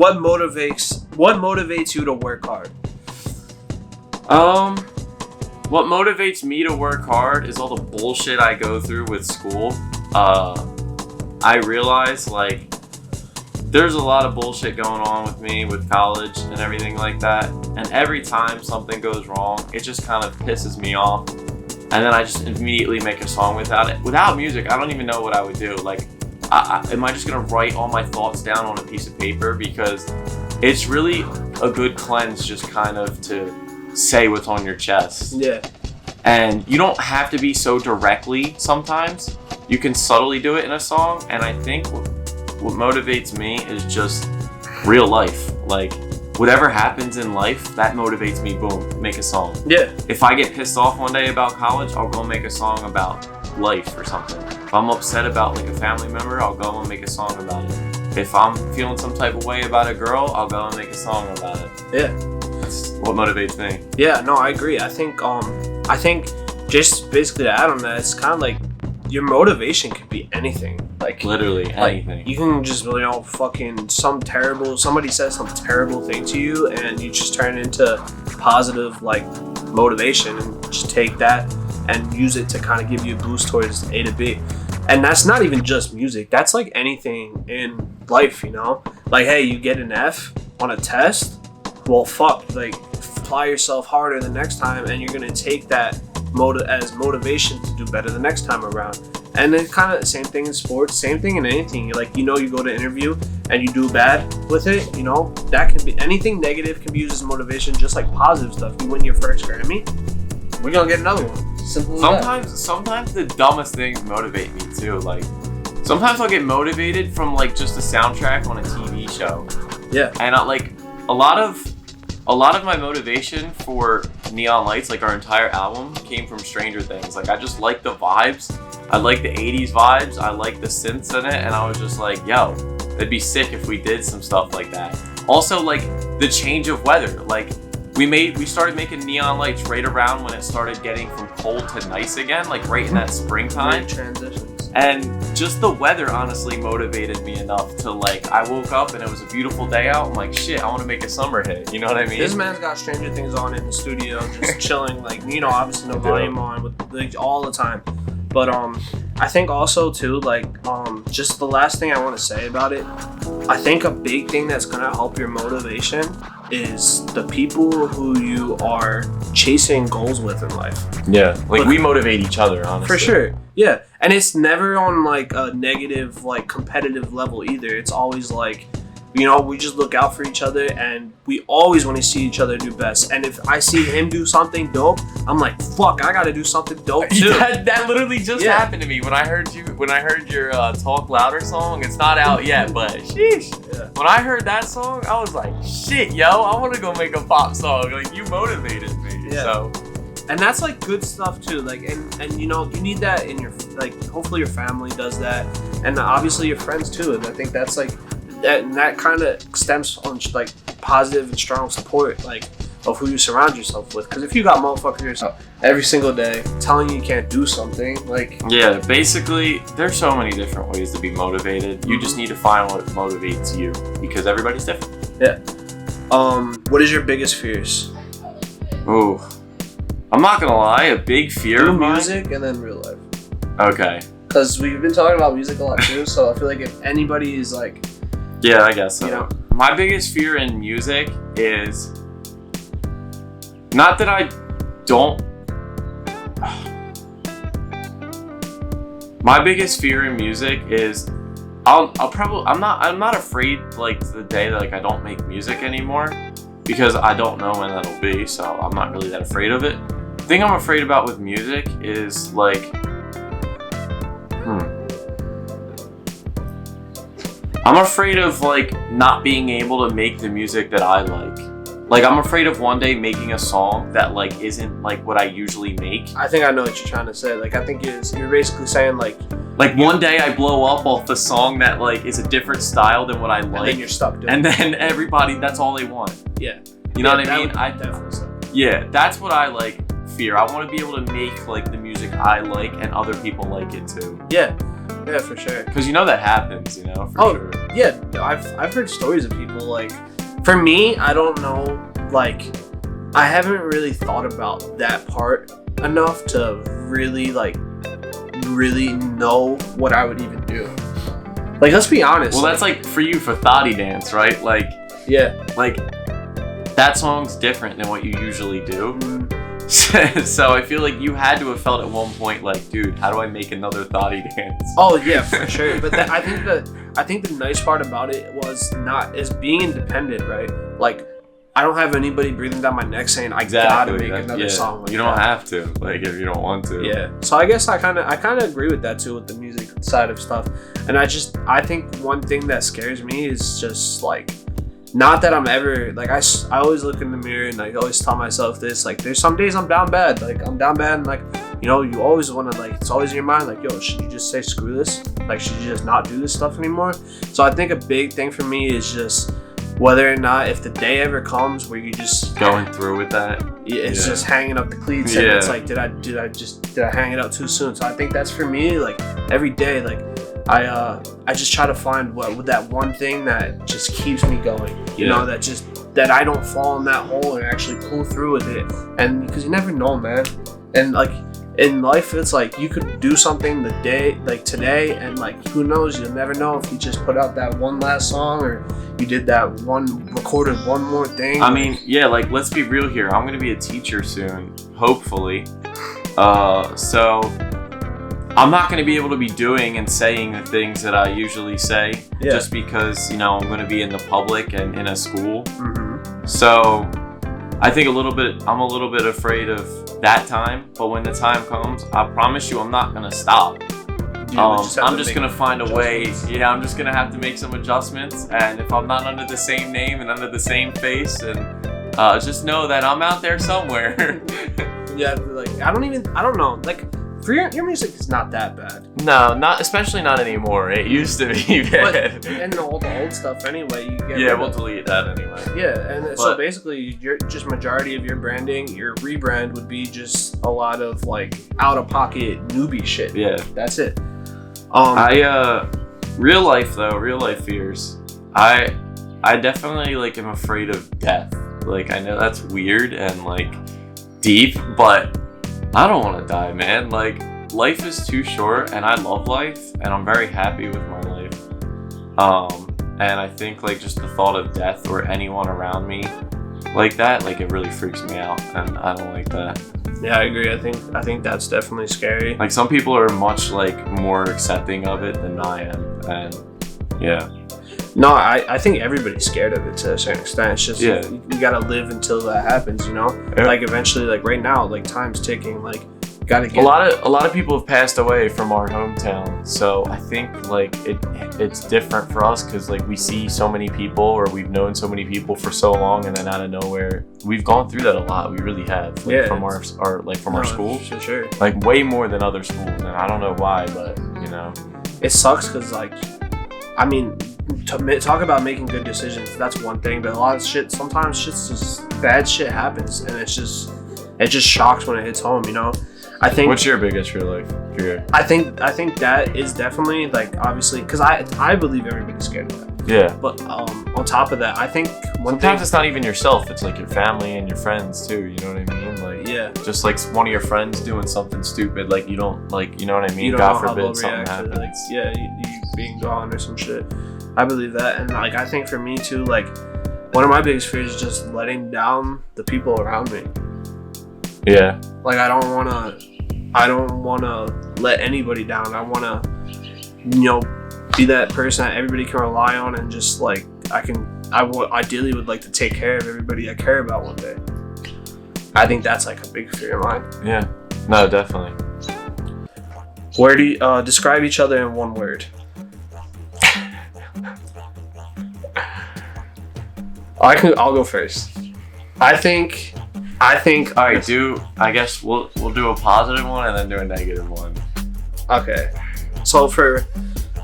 what motivates you to work hard? What motivates me to work hard is all the bullshit I go through with school. I realize, like, there's a lot of bullshit going on with me with college and everything like that. And every time something goes wrong, it just kind of pisses me off. And then I just immediately make a song without it. Without music, I don't even know what I would do. Like, am I just gonna write all my thoughts down on a piece of paper? Because it's really a good cleanse just kind of to say what's on your chest. Yeah. And you don't have to be so directly sometimes. You can subtly do it in a song. And I think what motivates me is just real life. Like, whatever happens in life, that motivates me. Boom, make a song. Yeah. If I get pissed off one day about college, I'll go make a song about life or something. If I'm upset about like a family member, I'll go and make a song about it. If I'm feeling some type of way about a girl, I'll go and make a song about it. Yeah. That's what motivates me. Yeah, no, I agree. I think just basically to add on that, it's kind of like your motivation could be anything. Like literally anything. Like, you can just, fucking somebody says some terrible thing to you and you just turn it into positive like motivation and just take that and use it to kind of give you a boost towards A to B. And that's not even just music. That's like anything in life, you know? Like, hey, you get an F on a test. Well, like, apply yourself harder the next time, and you're gonna take that as motivation to do better the next time around. And then kind of the same thing in sports, same thing in anything. You're like, you go to interview and you do bad with it, that can be anything negative can be used as motivation, just like positive stuff. You win your first Grammy, we're gonna get another one. Simple as that. Sometimes the dumbest things motivate me too. Like, sometimes I'll get motivated from like just a soundtrack on a TV show. Yeah. And a lot of my motivation for Neon Lights, like our entire album, came from Stranger Things. Like, I just like the vibes. I like the 80s vibes. I like the synths in it. And I was just like, yo, it'd be sick if we did some stuff like that. Also, like, the change of weather. Like, we started making Neon Lights right around when it started getting from cold to nice again, like right in that springtime. Transitions. And just the weather honestly motivated me enough to, like, I woke up and it was a beautiful day out. I'm like, shit, I want to make a summer hit. You know what I mean? This man's got Stranger Things on in the studio, just chilling, like, obviously no volume on with like all the time. But I think also too, like, just the last thing I want to say about it, I think a big thing that's gonna help your motivation is the people who you are chasing goals with in life. Yeah, like, we motivate each other, honestly. For sure, yeah. And it's never on like a negative, like, competitive level either. It's always like, we just look out for each other, and we always want to see each other do best. And if I see him do something dope, I'm like, fuck, I gotta do something dope too. That literally just happened to me when I heard your Talk Louder song. It's not out yet, but sheesh. Yeah. When I heard that song, I was like, shit, yo, I want to go make a pop song. Like, you motivated me. Yeah. So. And that's like good stuff too. Like, and you need that in your, like, hopefully your family does that, and obviously your friends too. And I think that's like. That kind of stems on like positive and strong support, like, of who you surround yourself with. Because if you got motherfuckers every single day telling you can't do something, like, yeah, basically there's so many different ways to be motivated. You just need to find what motivates you, because everybody's different. Yeah. What is your biggest fears? Ooh, I'm not gonna lie, a big fear of mine. Music and then real life. Okay. Because we've been talking about music a lot too, so I feel like if anybody is like. Yeah, I guess so. My biggest fear in music is not that I don't. My biggest fear in music is I'm not afraid, like, the day that, like, I don't make music anymore, because I don't know when that'll be, so I'm not really that afraid of it. The thing I'm afraid about with music is, like, I'm afraid of, like, not being able to make the music that I like. Like, I'm afraid of one day making a song that, like, isn't, like, what I usually make. I think I know what you're trying to say. Like, I think you're basically saying, like... Like, one day I blow up off a song that, like, is a different style than what I like. And then you're stuck doing it. And then everybody, that's all they want. Yeah. You know what I mean? I definitely say. Yeah, that's what I, like, fear. I want to be able to make, like, the music I like and other people like it, too. Yeah. Yeah, for sure. Because that happens, for sure. yeah, I've heard stories of people like. For me, I don't know. Like, I haven't really thought about that part enough to really know what I would even do. Like, let's be honest. Well, that's like for you for Thotty Dance, right? Like, yeah, like that song's different than what you usually do. Mm-hmm. So I feel like you had to have felt at one point like, dude, how do I make another Thotty Dance? Oh yeah, for sure. But I think the nice part about it is being independent, right? Like, I don't have anybody breathing down my neck saying I gotta make another song. Like you don't have to, like, if you don't want to. Yeah. So I guess I kind of agree with that too, with the music side of stuff. And I think one thing that scares me is just like, not that I'm ever like, I always look in the mirror and I always tell myself this, like, there's some days I'm down bad, and like, you know, you always want to, like, it's always in your mind, like, yo, should you just say screw this? Like, should you just not do this stuff anymore? So I think a big thing for me is just whether or not, if the day ever comes where you just going through with that, it's just hanging up the cleats, and it's like, did I hang it up too soon? So I think that's for me, like, every day, like, I just try to find what that one thing that just keeps me going, you know, that I don't fall in that hole and actually pull through with it. And because you never know, man. And like in life, it's like you could do something the day, like today, and like who knows, you'll never know if you just put out that one last song or you did that recorded one more thing. I mean, yeah, like, let's be real here. I'm gonna be a teacher soon, hopefully. So I'm not going to be able to be doing and saying the things that I usually say, just because, you know, I'm going to be in the public and in a school. Mm-hmm. So I think I'm a little bit afraid of that time. But when the time comes, I promise you, I'm not going to stop. I'm just going to find a way. Yeah, I'm just going to have to make some adjustments. And if I'm not under the same name and under the same face, and just know that I'm out there somewhere. Yeah, like, I don't know. Like, for your music is not that bad. No, especially not anymore. It used to be bad. And all the old stuff anyway. We'll delete that anyway. Yeah, and so basically, you're just majority of your branding, your rebrand would be just a lot of like out of pocket newbie shit. Yeah, that's it. Real life fears. I definitely like am afraid of death. Like, I know that's weird and like deep, but I don't want to die, man. Like, life is too short, and I love life, and I'm very happy with my life. And I think, like, just the thought of death or anyone around me like that, like, it really freaks me out, and I don't like that. Yeah, I agree. I think that's definitely scary. Like, some people are much, like, more accepting of it than I am, and yeah. No, I think everybody's scared of it to a certain extent. It's just, you gotta live until that happens, you know? Yeah. Like, eventually, like, right now, like, time's ticking, like, you gotta get... A lot of people have passed away from our hometown, so I think, like, it's different for us, because, like, we see so many people, or we've known so many people for so long, and then out of nowhere, we've gone through that a lot. We really have, like, from our school. Sure. Like, way more than other schools, and I don't know why, but, you know. It sucks, because, like, I mean... talk about making good decisions, that's one thing, but a lot of shit, sometimes just bad shit happens, and it just shocks when it hits home, you know? I think... What's your biggest real life fear? I think that is definitely, like, obviously, because I believe everybody's scared of that. Yeah. But on top of that, I think sometimes it's not even yourself, it's like your family and your friends too, you know what I mean? Like, just like one of your friends doing something stupid, like, you don't, like, you know what I mean? God forbid something happens. Like, you being gone or some shit. I believe that, and like, I think for me too, like, one of my biggest fears is just letting down the people around me. Yeah. Like, I don't wanna let anybody down. I wanna, you know, be that person that everybody can rely on, and just like ideally would like to take care of everybody I care about one day. I think that's like a big fear of mine. Yeah. No, definitely. Where do you describe each other in one word? I'll go first. I think. All right, I guess we'll do a positive one and then do a negative one. Okay. So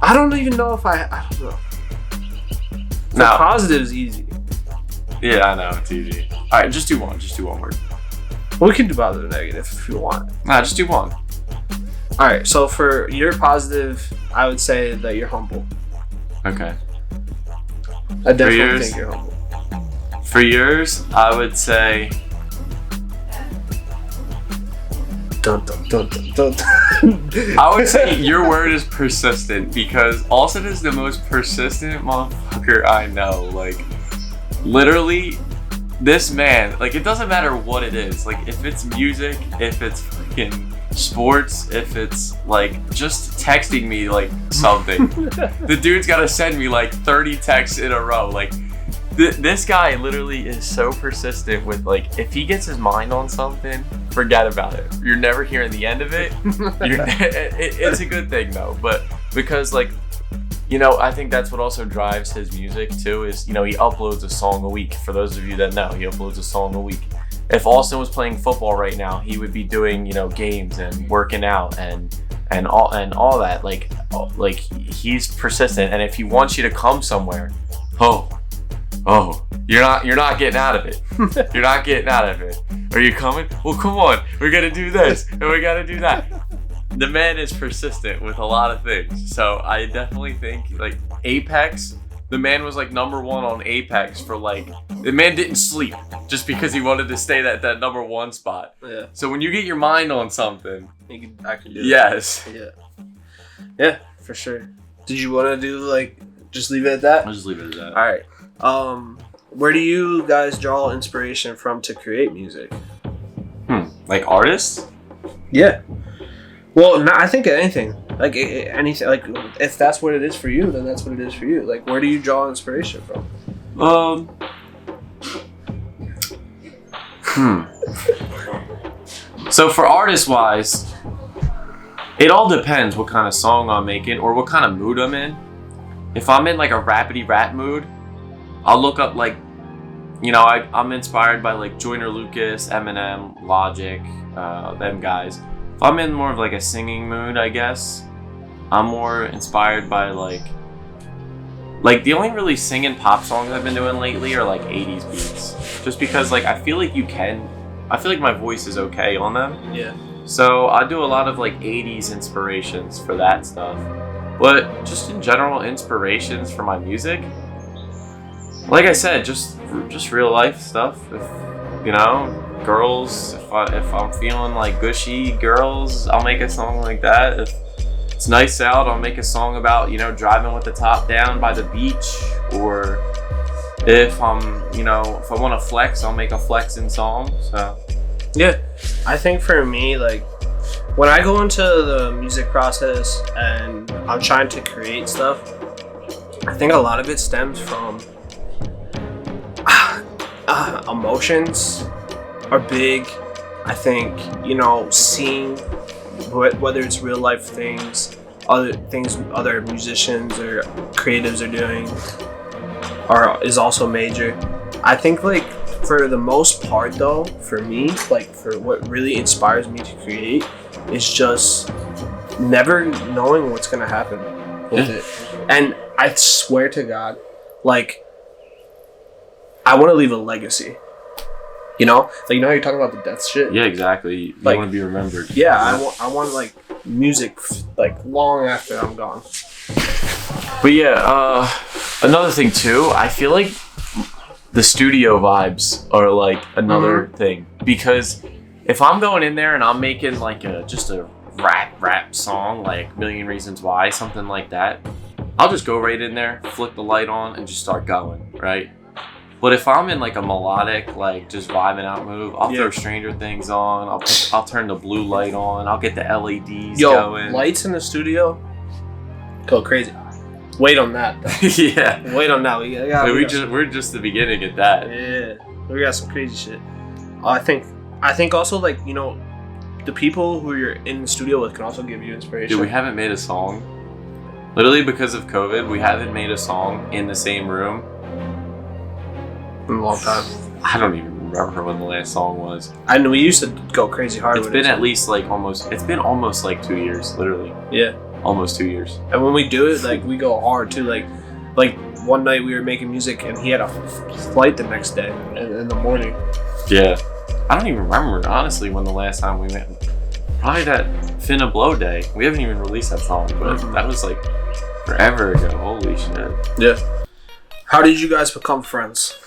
I don't even know if I don't know. No. Positive is easy. Yeah, I know, it's easy. All right, just do one word. Well, we can do positive and negative if you want. Nah, just do one. All right. So for your positive, I would say that you're humble. Okay. I definitely think you're humble. For yours, I would say. Dun, dun, dun, dun, dun. I would say your word is persistent, because Austin is the most persistent motherfucker I know. Like, literally, this man, like, it doesn't matter what it is. Like, if it's music, if it's fucking sports, if it's like just texting me like something, the dude's gotta send me like 30 texts in a row. Like, this guy literally is so persistent with, like, if he gets his mind on something, forget about it. You're never hearing the end of it. It's a good thing though, but because, like, you know, I think that's what also drives his music too, is, you know, he uploads a song a week. For those of you that know, he uploads a song a week. If Austin was playing football right now, he would be doing, you know, games and working out and all that. Like he's persistent, and if he wants you to come somewhere, you're not getting out of it. You're not getting out of it. Are you coming? Well, come on. We're gonna do this and we gotta do that. The man is persistent with a lot of things. So I definitely think, like, Apex, the man was like number 1 on Apex for, like, the man didn't sleep just because he wanted to stay at that number 1 spot. Yeah. So when you get your mind on something, you can actually do it. Yes. Yeah, for sure. Did you want to do, like, just leave it at that? I'll just leave it at that. All right. Where do you guys draw inspiration from to create music? Like artists? Yeah. Well, I think anything. Like anything. Like, if that's what it is for you, then that's what it is for you. Like, where do you draw inspiration from? So for artist-wise, it all depends what kind of song I'm making or what kind of mood I'm in. If I'm in like a rapidy rap mood, I'll look up, like, you know, I'm inspired by like Joyner Lucas, Eminem, Logic, them guys. If I'm in more of like a singing mood, I guess, I'm more inspired by like the only really singing pop songs I've been doing lately are like 80s beats. Just because, like, I feel like my voice is okay on them. Yeah. So I do a lot of like 80s inspirations for that stuff. But just in general, inspirations for my music, like I said, just real life stuff. If, you know, girls, if I'm feeling like gushy girls, I'll make a song like that. If it's nice out, I'll make a song about, you know, driving with the top down by the beach. Or if I'm, you know, if I want to flex, I'll make a flexing song. So yeah, I think for me, like, when I go into the music process and I'm trying to create stuff, I think a lot of it stems from emotions are big. I think, you know, seeing whether it's real life things other musicians or creatives are doing is also major. I think, like, for the most part though, for me, like, for what really inspires me to create is just never knowing what's gonna happen with it. And I swear to God, like, I want to leave a legacy. You know, like, you know how you're talking about the death shit. yeah, exactly. You Like, want to be remembered. Yeah, I want like music like long after I'm gone. But yeah, another thing too, I feel like the studio vibes are like another thing, because if I'm going in there and I'm making like just a rap song, like Million Reasons Why, something like that, I'll just go right in there, flick the light on, and just start going, right? But if I'm in like a melodic, like just vibing out move, I'll throw Stranger Things on. I'll turn the blue light on. I'll get the LEDs going. Lights in the studio go crazy. Wait on that. Yeah. Wait on that. We're just the beginning at that. Yeah, we got some crazy shit. I think also, like, you know, the people who you're in the studio with can also give you inspiration. Dude, we haven't made a song. Literally, because of COVID, we haven't made a song in the same room in a long time. I don't even remember when the last song was. I know we used to go crazy hard. It's been at least like almost 2 years, literally. Yeah. Almost 2 years. And when we do it, like, we go hard too. Like one night we were making music and he had a flight the next day in the morning. Yeah. I don't even remember, honestly, when the last time we met. Probably that Finna Blow day. We haven't even released that song, but that was like forever ago. Holy shit. Yeah. How did you guys become friends?